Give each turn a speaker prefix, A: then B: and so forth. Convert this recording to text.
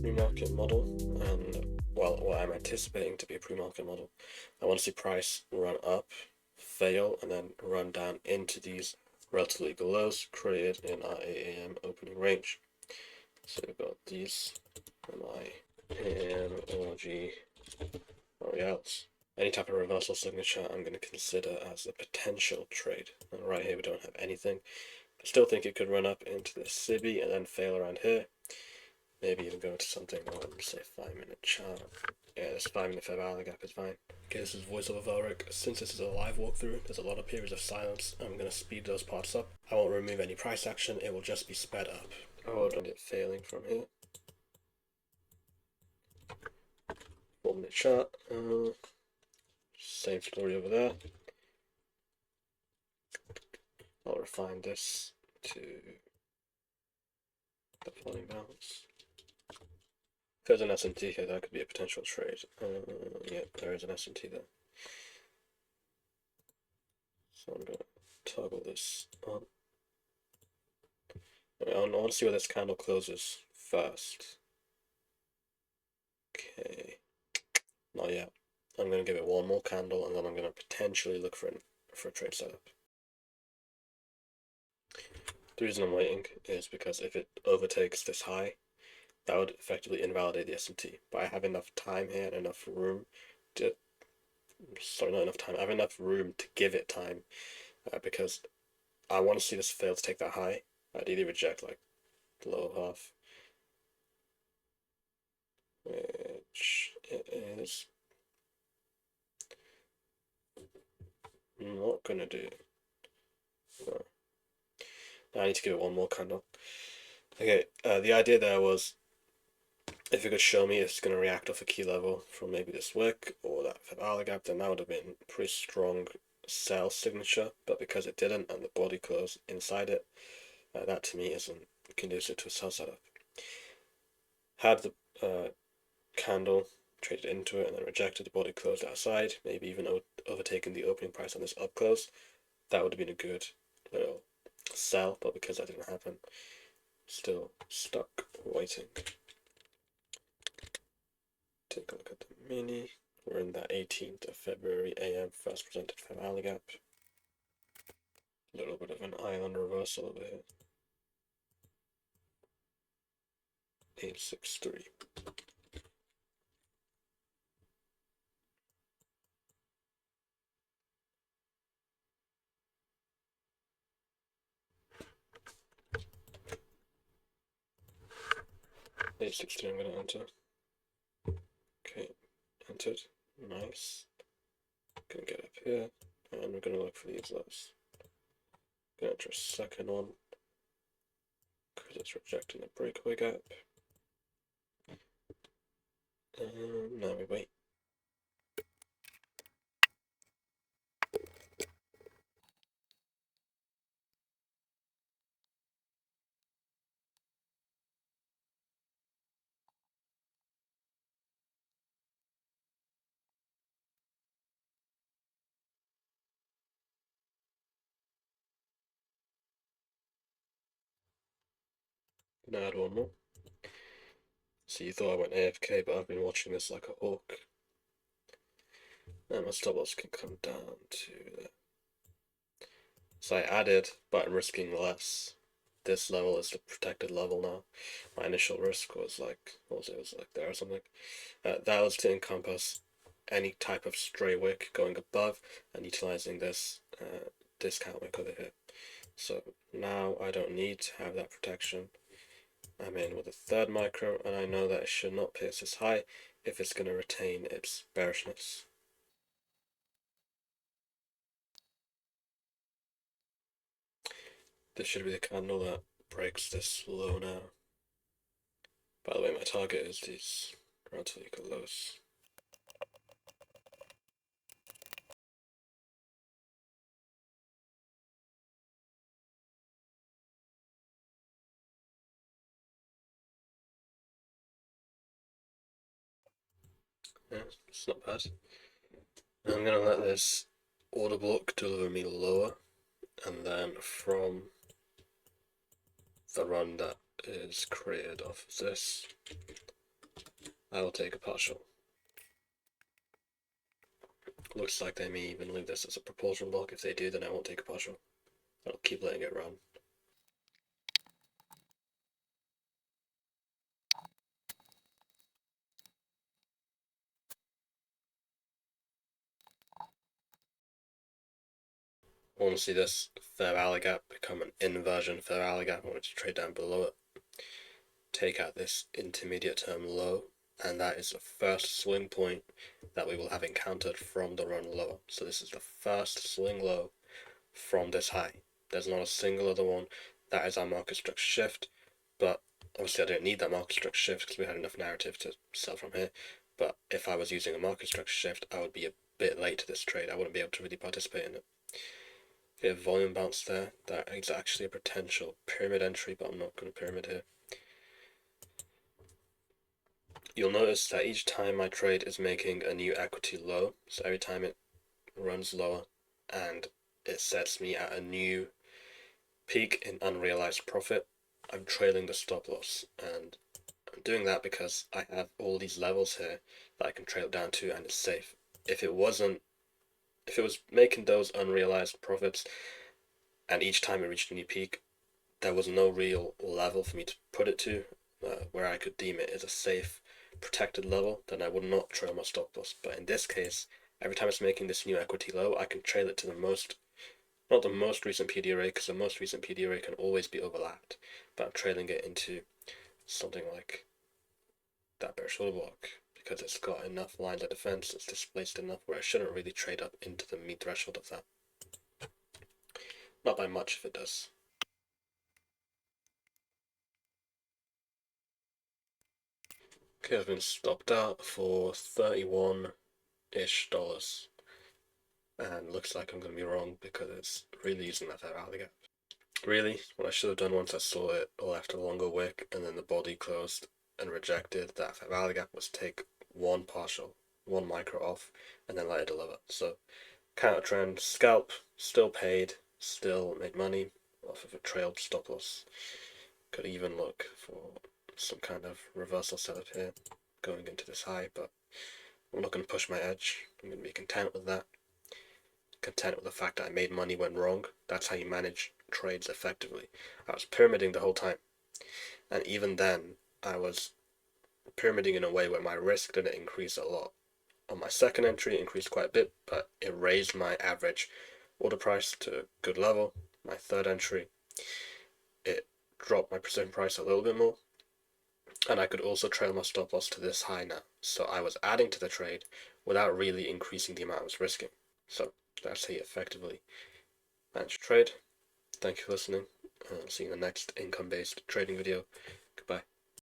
A: pre-market model, and well, what I'm anticipating to be a pre-market model. I want to see price run up, fail, and then run down into these relatively lows created in our AAM opening range. So we've got these MI, AM, ORG, L'Oreal's. Any type of reversal signature I'm going to consider as a potential trade. And right here we don't have anything. I still think it could run up into the SIBI and then fail around here. Maybe even go to something on, say, 5-minute chart. Yeah, this 5-minute fair value gap is fine. Okay, this is voiceover Velric. Since this is a live walkthrough, there's a lot of periods of silence. I'm going to speed those parts up. I won't remove any price action, it will just be sped up. Hold on it failing from here. 4-minute chart. Same story over there. I'll refine this to the falling balance. If there's an S&T here, that could be a potential trade. Yeah, there is an S&T there. So I'm going to toggle this on. I want to see where this candle closes first. Okay, not yet. I'm going to give it one more candle, and then I'm going to potentially look for a trade setup. The reason I'm waiting is because if it overtakes this high, that would effectively invalidate the S&T. But I have enough time here and enough room to, sorry, not enough time, I have enough room to give it time, because I want to see this fail to take that high. Ideally reject like the lower half, which it is not gonna do. No. I need to give it one more candle. Okay, the idea there was if it could show me it's going to react off a key level from maybe this wick or that Fibala gap, then that would have been a pretty strong sell signature. But because it didn't and the body closed inside it, that to me isn't conducive to a sell setup. Had the candle traded into it and then rejected, the body closed outside, maybe even overtaken the opening price on this up close, that would have been a good little sell. But because that didn't happen, still stuck waiting. Take a look at the mini. We're in that 18th of February AM first presented Fair Value gap. A little bit of an island reversal over here. 863. I'm gonna enter. Okay, entered. Nice. Gonna get up here, and we're gonna look for these lows. Gonna enter a second one, because it's rejecting the breakaway gap. And now we wait. Gonna add one more. So you thought I went AFK, but I've been watching this like a hawk. And my stop loss can come down to there. So I added, but I'm risking less. This level is the protected level now. My initial risk was like, what was it? It was like there or something. That was to encompass any type of stray wick going above and utilizing this discount wick over here. So now I don't need to have that protection. I'm in with a third micro, and I know that it should not pierce this high if it's going to retain its bearishness. This should be the candle that breaks this low now. By the way, my target is these relatively lows. Yeah, it's not bad. I'm gonna let this order block deliver me lower, and then from the run that is created off of this, I will take a partial. Looks like they may even leave this as a propulsion block. If they do, then I won't take a partial. I'll keep letting it run. I want to see this fair value gap become an inversion fair value gap. I want it to trade down below it. Take out this intermediate term low, and that is the first swing point that we will have encountered from the run lower. So this is the first swing low from this high. There's not a single other one. That is our market structure shift, but obviously I don't need that market structure shift because we had enough narrative to sell from here. But if I was using a market structure shift, I would be a bit late to this trade. I wouldn't be able to really participate in it. Okay, volume bounce there. That is actually a potential pyramid entry, but I'm not going to pyramid here. You'll notice that each time my trade is making a new equity low, so every time it runs lower and it sets me at a new peak in unrealized profit, I'm trailing the stop loss, and I'm doing that because I have all these levels here that I can trail down to, and it's safe. If it was making those unrealized profits and each time it reached a new peak, there was no real level for me to put it to where I could deem it as a safe protected level, then I would not trail my stop loss. But in this case, every time it's making this new equity low, I can trail it to not the most recent PD array, because the most recent PD array can always be overlapped, but I'm trailing it into something like that bearish order block, because it's got enough lines of defense, it's displaced enough where I shouldn't really trade up into the mean threshold of that. Not by much if it does. Okay, I've been stopped out for $31-ish, and looks like I'm going to be wrong because it's really using that fair value gap. Really, what I should have done once I saw it left a longer wick and then the body closed and rejected that fair value gap was take one partial, one micro off, and then let it deliver. So counter trend, scalp, still paid, still made money off of a trailed stop loss. Could even look for some kind of reversal setup here going into this high, but I'm not going to push my edge. I'm going to be content with that. Content with the fact that I made money when wrong. That's how you manage trades effectively. I was pyramiding the whole time, and even then I was pyramiding in a way where my risk didn't increase a lot. On my second entry it increased quite a bit, but it raised my average order price to a good level. My third entry, it dropped my precision price a little bit more, and I could also trail my stop loss to this high now. So I was adding to the trade without really increasing the amount I was risking. So that's how you effectively manage trade. Thank you for listening. I'll see you in the next income-based trading video. Goodbye.